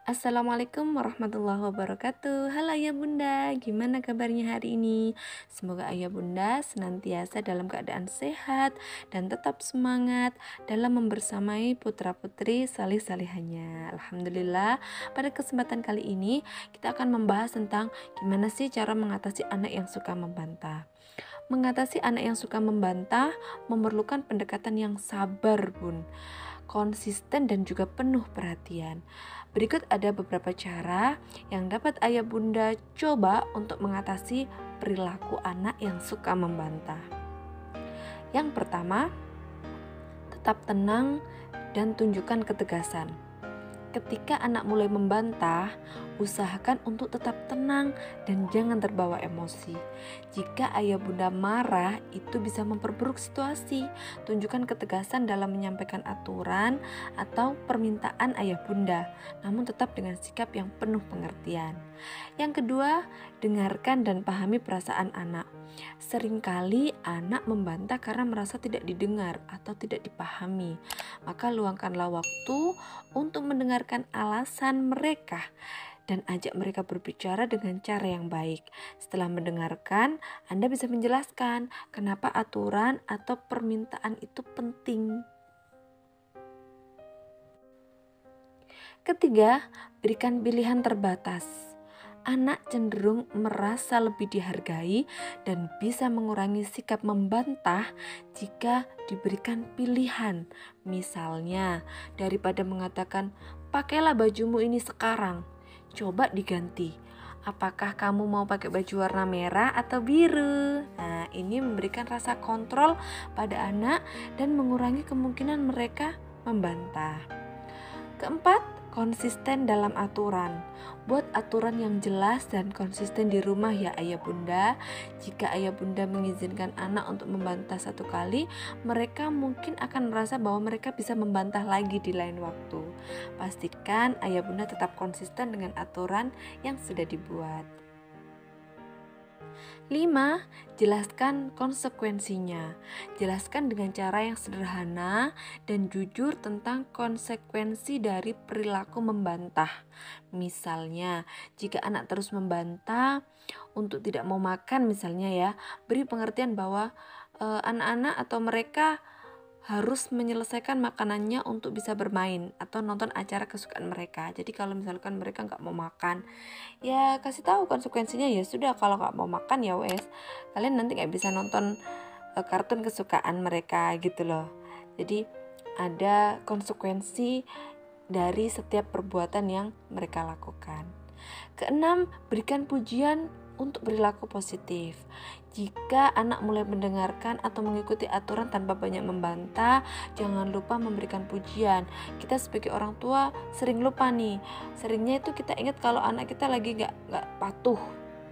Assalamualaikum warahmatullahi wabarakatuh. Halo ayah bunda, gimana kabarnya hari ini? Semoga ayah bunda senantiasa dalam keadaan sehat dan tetap semangat dalam membersamai putra putri salih salihannya. Alhamdulillah, pada kesempatan kali ini kita akan membahas tentang gimana sih cara mengatasi anak yang suka membantah. Mengatasi anak yang suka membantah memerlukan pendekatan yang sabar bun, konsisten dan juga penuh perhatian. Berikut ada beberapa cara yang dapat ayah bunda coba untuk mengatasi perilaku anak yang suka membantah. Yang pertama, tetap tenang dan tunjukkan ketegasan. Ketika anak mulai membantah, usahakan untuk tetap tenang dan jangan terbawa emosi. Jika ayah bunda marah, itu bisa memperburuk situasi. Tunjukkan ketegasan dalam menyampaikan aturan atau permintaan ayah bunda, namun tetap dengan sikap yang penuh pengertian. Yang kedua, dengarkan dan pahami perasaan anak. Seringkali anak membantah karena merasa tidak didengar atau tidak dipahami. Maka luangkanlah waktu untuk mendengarkan alasan mereka dan ajak mereka berbicara dengan cara yang baik. Setelah mendengarkan, Anda bisa menjelaskan kenapa aturan atau permintaan itu penting. Ketiga, berikan pilihan terbatas. Anak cenderung merasa lebih dihargai dan bisa mengurangi sikap membantah jika diberikan pilihan. Misalnya, daripada mengatakan, "Pakailah bajumu ini sekarang," coba diganti. "Apakah kamu mau pakai baju warna merah atau biru?" Nah, ini memberikan rasa kontrol pada anak dan mengurangi kemungkinan mereka membantah. Keempat, konsisten dalam aturan. Buat aturan yang jelas dan konsisten di rumah ya ayah bunda. Jika ayah bunda mengizinkan anak untuk membantah satu kali, mereka mungkin akan merasa bahwa mereka bisa membantah lagi di lain waktu. Pastikan ayah bunda tetap konsisten dengan aturan yang sudah dibuat. 5. Jelaskan konsekuensinya. Jelaskan dengan cara yang sederhana dan jujur tentang konsekuensi dari perilaku membantah. Misalnya, jika anak terus membantah untuk tidak mau makan misalnya ya, beri pengertian bahwa anak-anak atau mereka harus menyelesaikan makanannya untuk bisa bermain atau nonton acara kesukaan mereka. Jadi kalau misalkan mereka nggak mau makan, ya kasih tahu konsekuensinya. Ya sudah, kalau nggak mau makan ya wes, kalian nanti nggak bisa nonton kartun kesukaan mereka gitu loh. Jadi ada konsekuensi dari setiap perbuatan yang mereka lakukan. Keenam, berikan pujian untuk perilaku positif. Jika anak mulai mendengarkan atau mengikuti aturan tanpa banyak membantah, jangan lupa memberikan pujian. Kita sebagai orang tua sering lupa nih. Seringnya itu kita ingat kalau anak kita lagi gak patuh.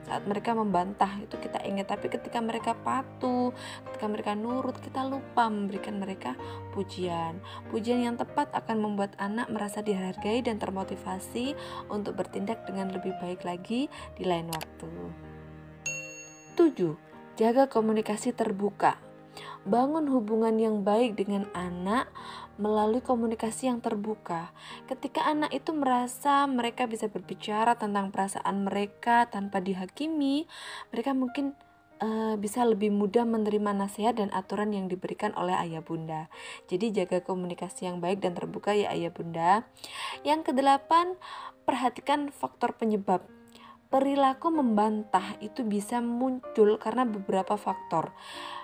Saat mereka membantah itu kita ingat, tapi ketika mereka patuh, ketika mereka nurut, kita lupa memberikan mereka pujian. Pujian yang tepat akan membuat anak merasa dihargai dan termotivasi untuk bertindak dengan lebih baik lagi di lain waktu. 7. Jaga komunikasi terbuka. Bangun hubungan yang baik dengan anak melalui komunikasi yang terbuka. Ketika anak itu merasa mereka bisa berbicara tentang perasaan mereka tanpa dihakimi, mereka mungkin bisa lebih mudah menerima nasihat dan aturan yang diberikan oleh ayah bunda. Jadi jaga komunikasi yang baik dan terbuka ya ayah bunda. Yang kedelapan, perhatikan faktor penyebab. Perilaku membantah itu bisa muncul karena beberapa faktor.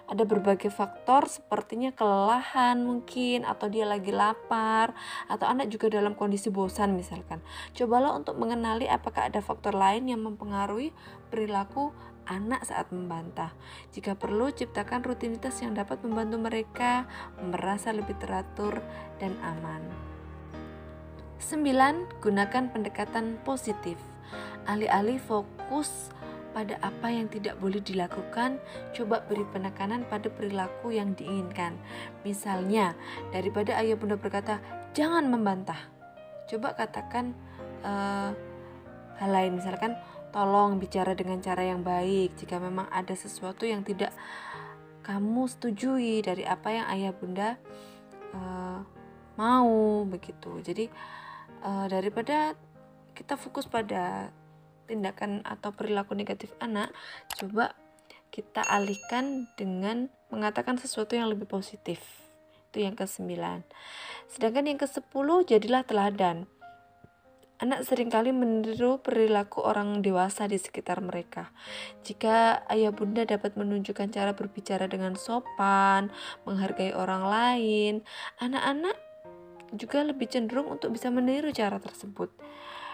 Ada berbagai faktor, sepertinya kelelahan mungkin, atau dia lagi lapar, atau anak juga dalam kondisi bosan misalkan. Cobalah untuk mengenali apakah ada faktor lain yang mempengaruhi perilaku anak saat membantah. Jika perlu, ciptakan rutinitas yang dapat membantu mereka merasa lebih teratur dan aman. 9. Gunakan pendekatan positif. Alih-alih fokus pada apa yang tidak boleh dilakukan, coba beri penekanan pada perilaku yang diinginkan. Misalnya, daripada ayah bunda berkata, "Jangan membantah," coba katakan hal lain, misalkan, "Tolong bicara dengan cara yang baik jika memang ada sesuatu yang tidak kamu setujui dari apa yang ayah bunda mau," begitu. Jadi daripada kita fokus pada tindakan atau perilaku negatif anak, coba kita alihkan dengan mengatakan sesuatu yang lebih positif. Itu yang ke-9. Sedangkan yang ke-10, jadilah teladan. Anak seringkali meniru perilaku orang dewasa di sekitar mereka. Jika ayah bunda dapat menunjukkan cara berbicara dengan sopan, menghargai orang lain, anak-anak juga lebih cenderung untuk bisa meniru cara tersebut.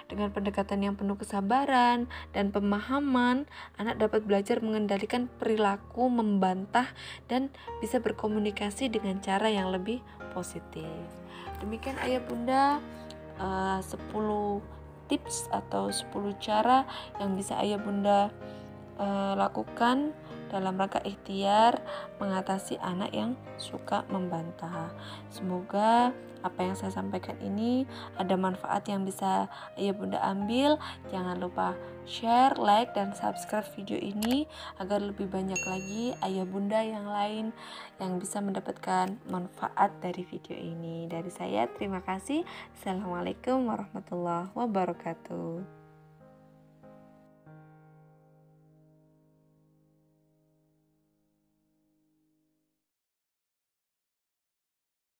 Dengan pendekatan yang penuh kesabaran dan pemahaman, anak dapat belajar mengendalikan perilaku, membantah, dan bisa berkomunikasi dengan cara yang lebih positif. Demikian ayah bunda 10 tips atau 10 cara yang bisa ayah bunda lakukan dalam rangka ikhtiar mengatasi anak yang suka membantah. Semoga apa yang saya sampaikan ini ada manfaat yang bisa ayah bunda ambil. Jangan lupa share, like, dan subscribe video ini agar lebih banyak lagi ayah bunda yang lain yang bisa mendapatkan manfaat dari video ini. Dari saya terima kasih. Assalamualaikum warahmatullahi wabarakatuh.